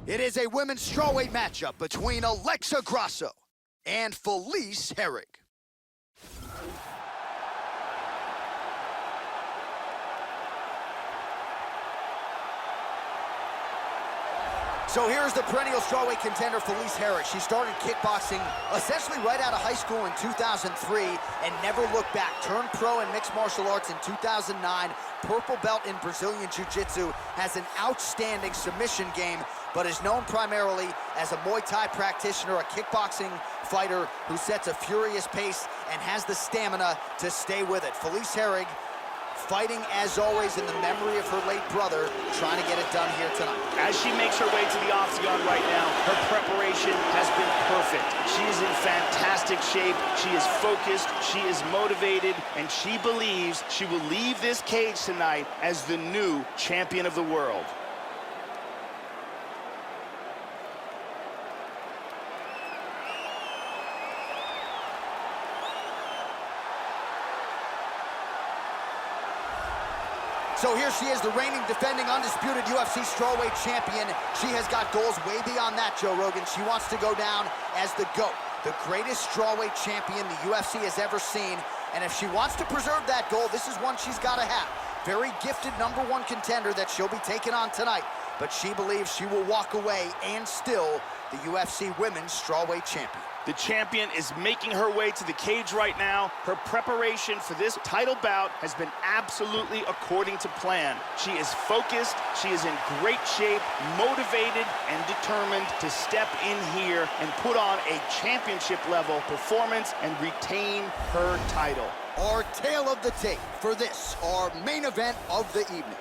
It is a women's strawweight matchup between Alexa Grasso and Felice Herrig. So here's the perennial strawweight contender, Felice Herrig. She started kickboxing essentially right out of high school in 2003 and never looked back. Turned pro in mixed martial arts in 2009. Purple belt in Brazilian Jiu-Jitsu, has an outstanding submission game, but is known primarily as a Muay Thai practitioner, a kickboxing fighter who sets a furious pace and has the stamina to stay with it. Felice Herrig, fighting, as always, in the memory of her late brother, trying to get it done here tonight. As she makes her way to the octagon right now, her preparation has been perfect. She is in fantastic shape, she is focused, she is motivated, and she believes she will leave this cage tonight as the new champion of the world. So here she is, the reigning, defending, undisputed UFC strawweight champion. She has got goals way beyond that, Joe Rogan. She wants to go down as the GOAT, the greatest strawweight champion the UFC has ever seen. And if she wants to preserve that goal, this is one she's got to have. Very gifted #1 contender that she'll be taking on tonight. But she believes she will walk away and still the UFC women's strawweight champion. The champion is making her way to the cage right now. Her preparation for this title bout has been absolutely according to plan. She is focused, she is in great shape, motivated, and determined to step in here and put on a championship-level performance and retain her title. Our tale of the tape for this, our main event of the evening.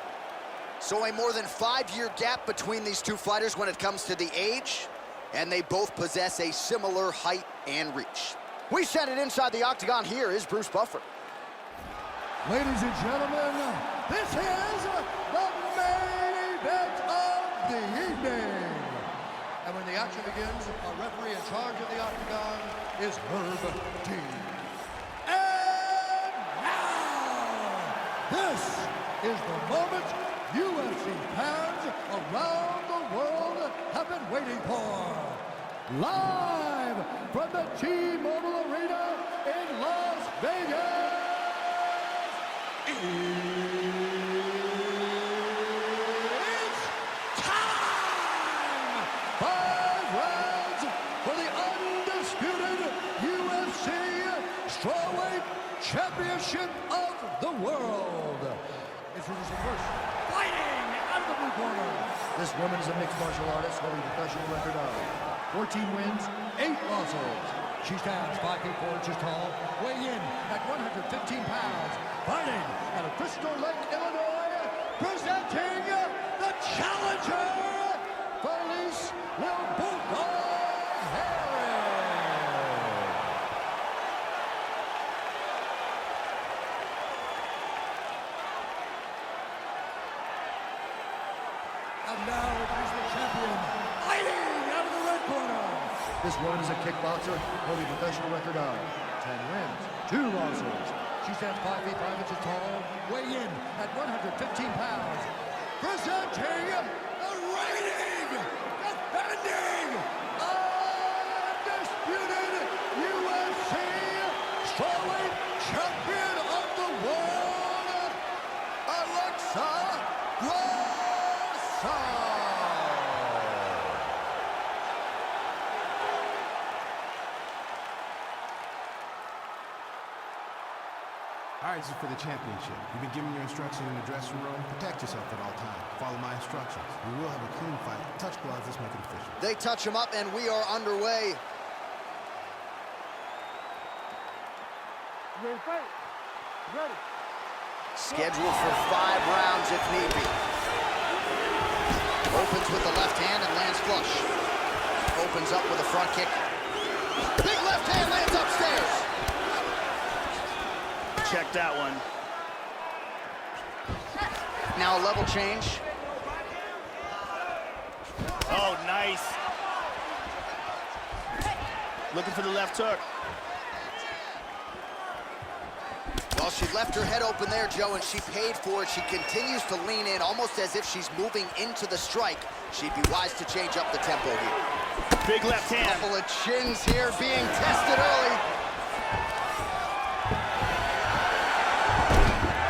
So a more than 5-year gap between these two fighters when it comes to the age, and they both possess a similar height and reach. We send it inside the octagon. Here is Bruce Buffer. Ladies and gentlemen, this is the main event of the evening. And when the action begins, our referee in charge of the octagon is Herb Dean. And now, this is the moment UFC fans around the world have been waiting for. Live from the T-Mobile Arena in Las Vegas, it's time! 5 rounds for the undisputed UFC Strawweight Championship of the world. Introducing first, fighting out of the blue corner. This woman is a mixed martial artist holding a professional record of 14 wins, 8 losses. She stands 5 feet 4 inches tall, weighing in at 115 pounds. Fighting out of Crystal Lake, Illinois, presenting the challenger, Felice Lil Bulldog Herrig. And now is the champion, fighting out of the red corner. This woman is a kickboxer holding a professional record of 10 wins, 2 losses. She stands 5 feet 5 inches tall, weighing in at 115 pounds. Presenting the reigning, defending, undisputed UFC strawweight champion of the world, Alexa Grasso. All right, this is for the championship. You've been given your instructions in the dressing room. Protect yourself at all times. Follow my instructions. We will have a clean fight. Touch gloves, let's make it official. They touch him up, and we are underway. Ready to fight? Ready. Scheduled for 5 rounds if need be. Opens with the left hand and lands flush. Opens up with a front kick. Big left hand lands upstairs. Check that one. Now a level change. Oh, nice. Looking for the left hook. Well, she left her head open there, Joe, and she paid for it. She continues to lean in, almost as if she's moving into the strike. She'd be wise to change up the tempo here. Big left hand. Couple of chins here being tested early.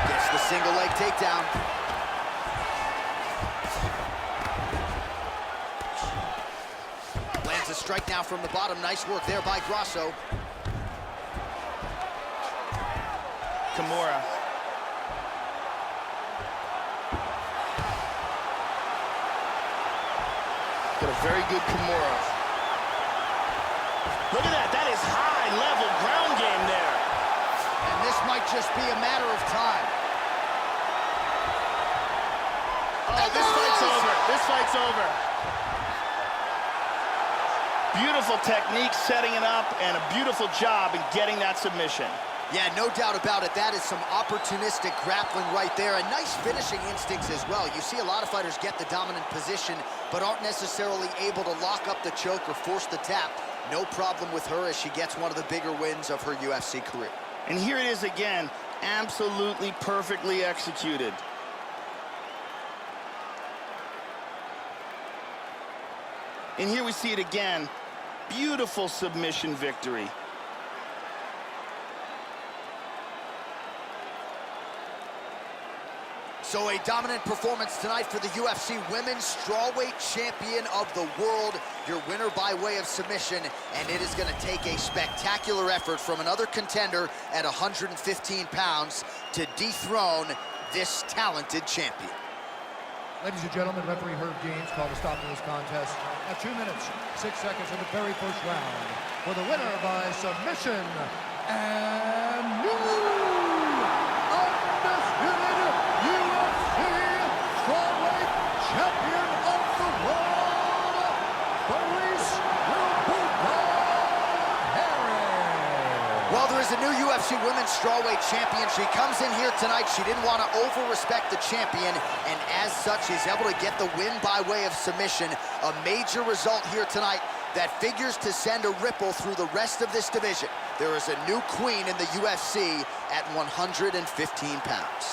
Gets the single leg takedown. Lands a strike now from the bottom. Nice work there by Grasso. Kimura. Got a very good Kimura. Look at that. That is high-level ground game there. And this might just be a matter of time. Oh, this fight's over. This fight's over. Beautiful technique setting it up and a beautiful job in getting that submission. Yeah, no doubt about it. That is some opportunistic grappling right there. And nice finishing instincts as well. You see a lot of fighters get the dominant position, but aren't necessarily able to lock up the choke or force the tap. No problem with her as she gets one of the bigger wins of her UFC career. And here it is again, absolutely perfectly executed. And here we see it again. Beautiful submission victory. So a dominant performance tonight for the UFC Women's Strawweight Champion of the World. Your winner by way of submission, and it is going to take a spectacular effort from another contender at 115 pounds to dethrone this talented champion. Ladies and gentlemen, referee Herrig called a stop to this contest at 2 minutes, 6 seconds in the very first round. For the winner by submission, and new undisputed UFC Strawweight Champion of the World, Felice Herrig. Well, there is a new UFC Women's Strawweight Champion. She comes in here tonight. She didn't want to over-respect the champion, and as such, she's able to get the win by way of submission. A major result here tonight that figures to send a ripple through the rest of this division. There is a new queen in the UFC at 115 pounds.